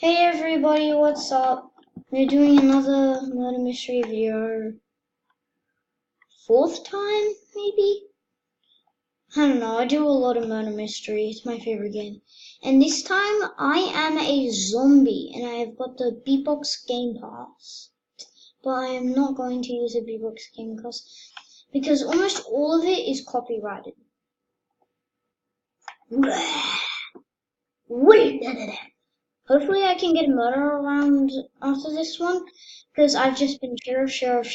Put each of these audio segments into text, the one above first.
Hey everybody, what's up? We're doing another murder mystery video. Fourth time, maybe? I don't know, I do a lot of murder mystery, it's my favorite game. And this time, I am a zombie, and I have got the Beatbox Game Pass. But I am not going to use the Beatbox Game Pass, because almost all of it is copyrighted. Hopefully I can get a murder around after this one, because I've just been sheriff,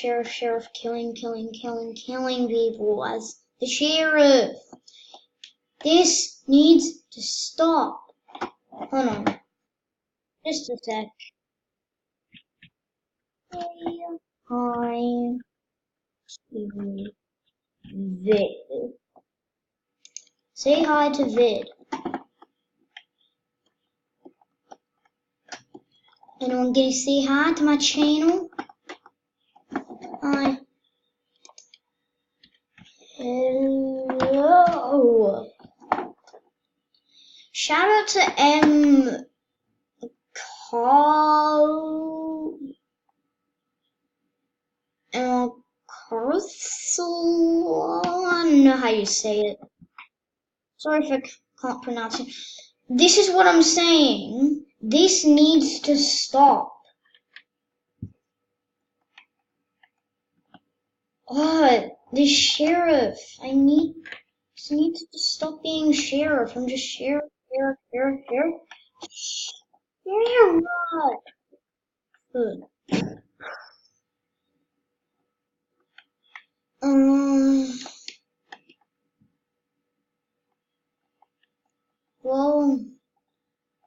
killing people as the sheriff. This needs to stop. Hold on, just a sec. Hi, Vid. Say hi to Vid. Anyone gonna say hi to my channel? Hi. Hello. Shout out to Carl Carthel. I don't know how you say it. Sorry if I can't pronounce it. This is what I'm saying. This needs to stop. Oh, the sheriff. This needs to stop being sheriff. I'm just sheriff. Good. Well,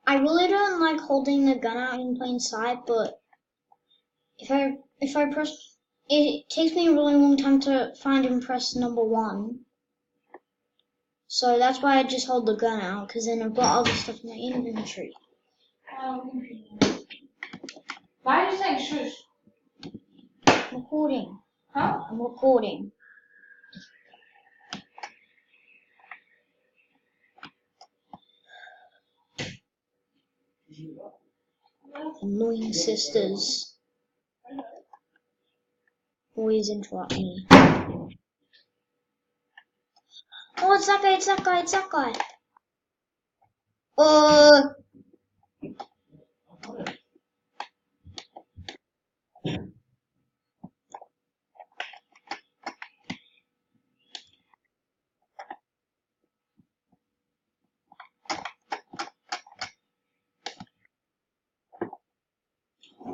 I really don't like holding the gun out in plain sight, but if I press, it takes me a really long time to find and press number 1. So that's why I just hold the gun out, because then I've got other stuff in my inventory. Why are you saying shush? I'm recording. Huh? I'm recording. Annoying sisters always interrupt me. Oh, it's that guy.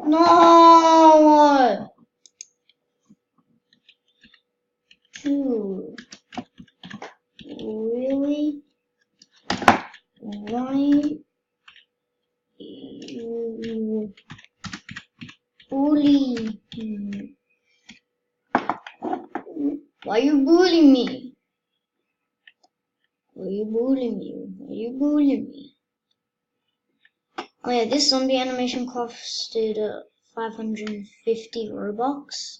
No! Dude. Really? Why you bully me? Why you bully me? Why you bully me? Oh yeah, this zombie animation costed 550 Robux.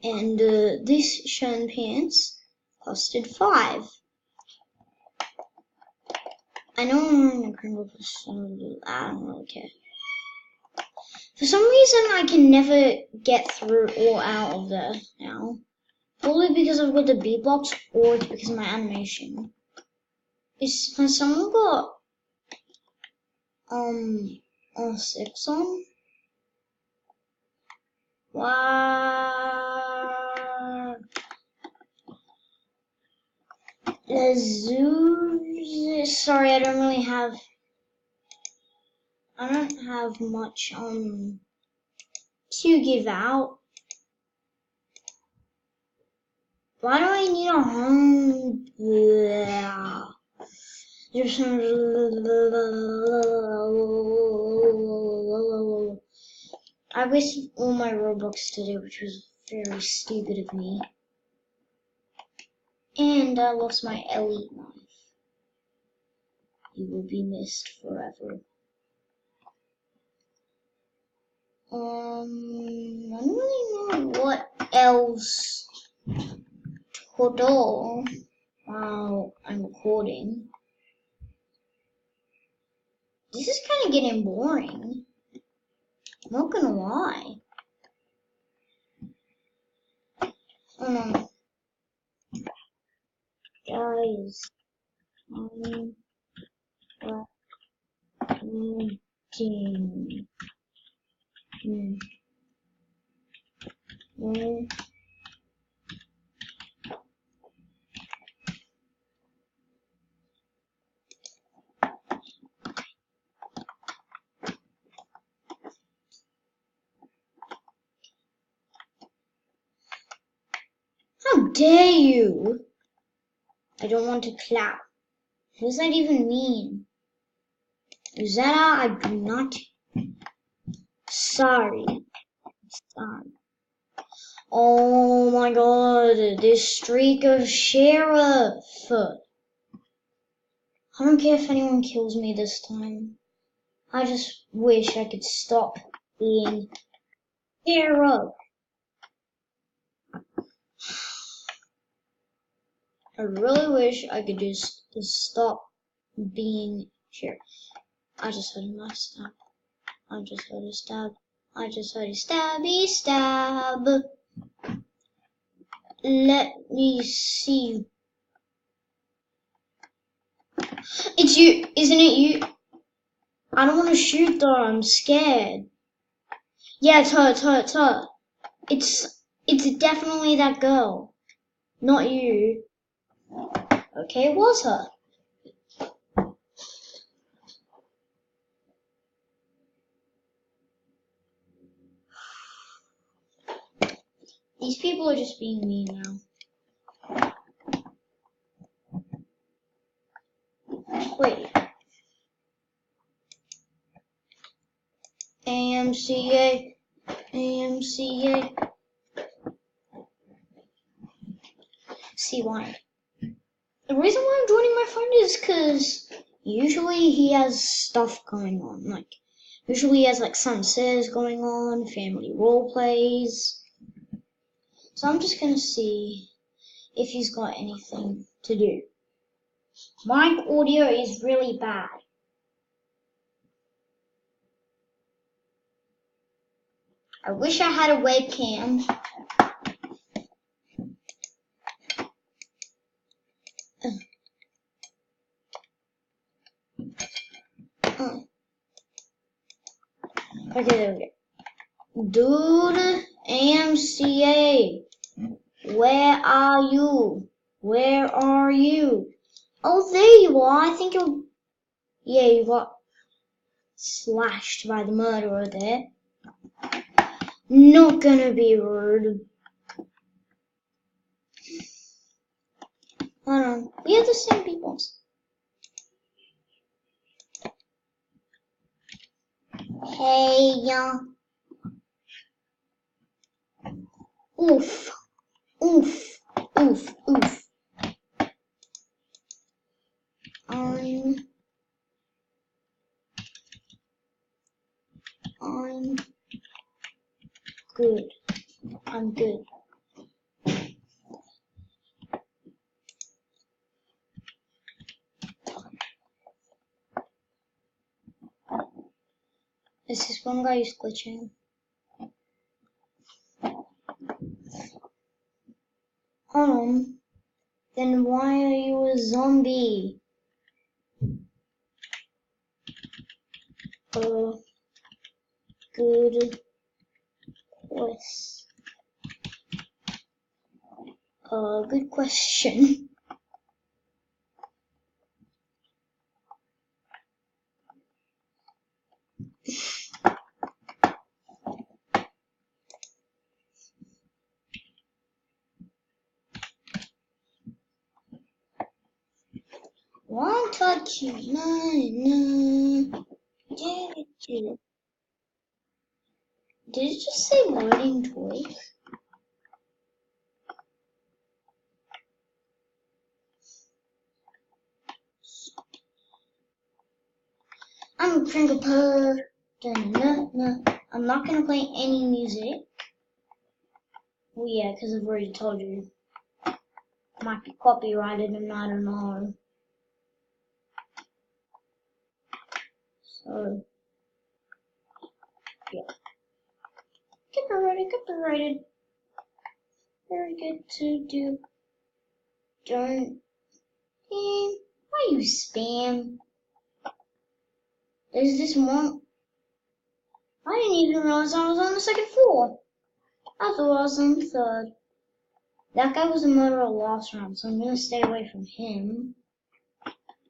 And this shirt and pants costed 5. I know I'm wearing a criminal persona, I don't really care. For some reason I can never get through or out of there now. Probably because I've got the beatbox or it's because of my animation. Has someone got R6 on? Wow. Sorry, I don't have much to give out. Why do I need a home? I wasted all my Robux today, which was very stupid of me. And I lost my elite knife. You will be missed forever. I don't really know what else to do while I'm recording. This is kind of getting boring. I'm not gonna lie. Oh no. Guys, I'm watching. How dare you? I don't want to clap. What does that even mean? Zara, I do not. Sorry. Oh my god, this streak of sheriff. I don't care if anyone kills me this time. I just wish I could stop being sheriff. I really wish I could just stop being sheriff. I just heard a nice stab. I just heard a stab. I just heard a stabby stab. Let me see. It's you, isn't it you? I don't want to shoot though, I'm scared. Yeah, it's her. It's definitely that girl. Not you. Okay, it was her. These people are just being mean now. Wait. AMCA. See why. The reason why I'm joining my friend is because usually he has stuff going on. Like, usually he has like sunsets going on, family role plays. So I'm just gonna see if he's got anything to do. Mic audio is really bad. I wish I had a webcam. Okay, there we go. Dude, AMCA, where are you? Where are you? Oh, there you are. I think you're... Yeah, you got slashed by the murderer there. Not gonna be rude. Hold on. We are the same people. Hey, y'all. Oof. Oof. Oof. Oof. I'm good. I'm good. Is this one guy who's glitching? Then why are you a zombie? Good quest. Good question. One touch you, no. Did it just say loading toys? I'm a Pringle Purr. I'm not gonna play any music. Well, yeah, because I've already told you. Might be copyrighted and I don't know. So, yeah. Copyrighted. Very good to do. Don't. Why you spam? There's this one. I didn't even realize I was on the second floor. I thought I was on the third. That guy was a murderer last round, so I'm gonna stay away from him.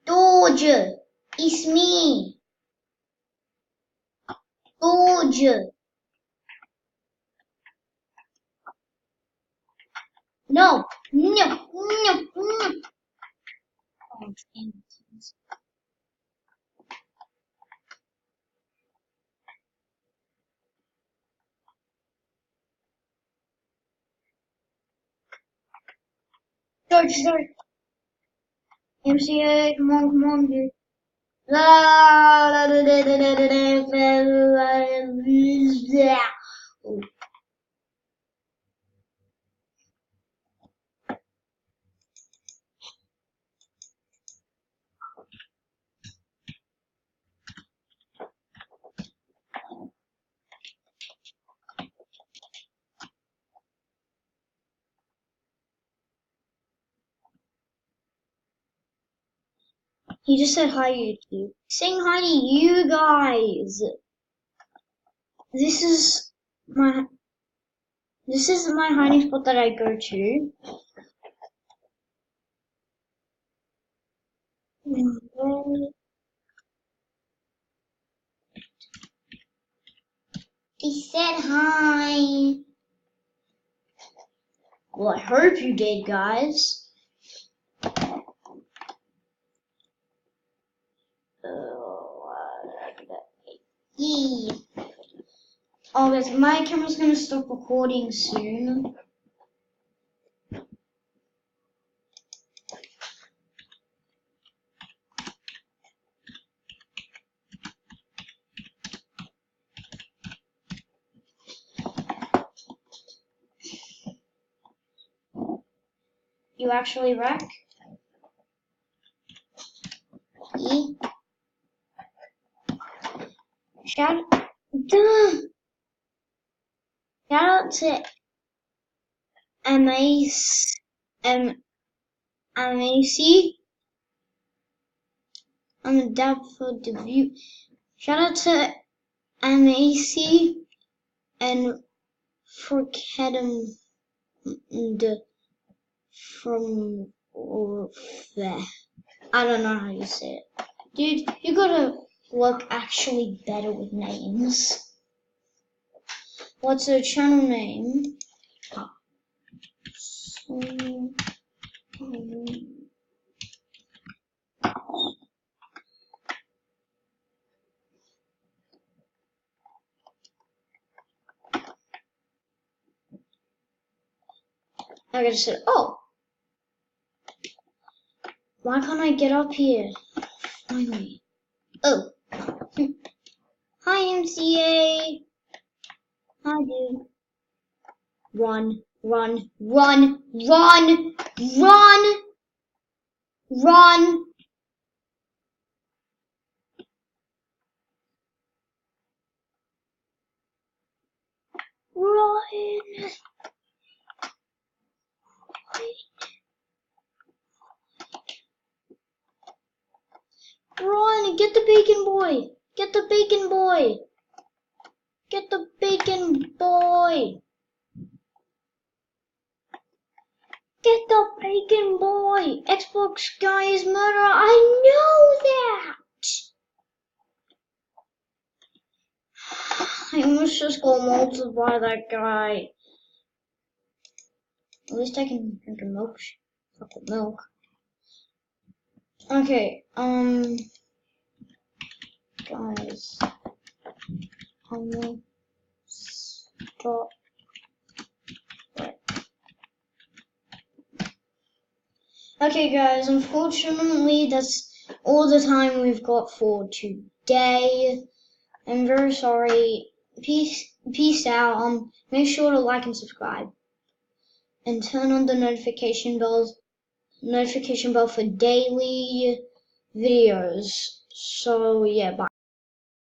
Doja! It's me! Doja! No! No! No! No! Oh, damn it. George! MCA, come on, dude. He just said hi, YouTube. Saying hi to you guys. This is my hiding spot that I go to. They said hi. Well, I hope you did, guys. Yeah. Oh, guys, my camera's gonna stop recording soon. You actually wreck? Yeah. Shout out to MAC on the depth for the view. Shout out to MAC and Forkedum from there. I don't know how you say it. Dude, you gotta work actually better with names. What's the channel name? I just said, oh, why can't I get up here? Finally. Oh. Hi, MCA. Hi, dude. Run, run, run, run, run, run. Run. Run, get the bacon boy. Get the bacon boy. Get the bacon boy. Get the bacon boy. Xbox guy is murderer. I know that. I almost just go multiply that guy. At least I can drink a milk. Chocolate milk. Okay, guys, I will stop. Okay, guys, unfortunately, that's all the time we've got for today. I'm very sorry. Peace out. Make sure to like and subscribe, and turn on the notification bell for daily videos. So yeah, bye.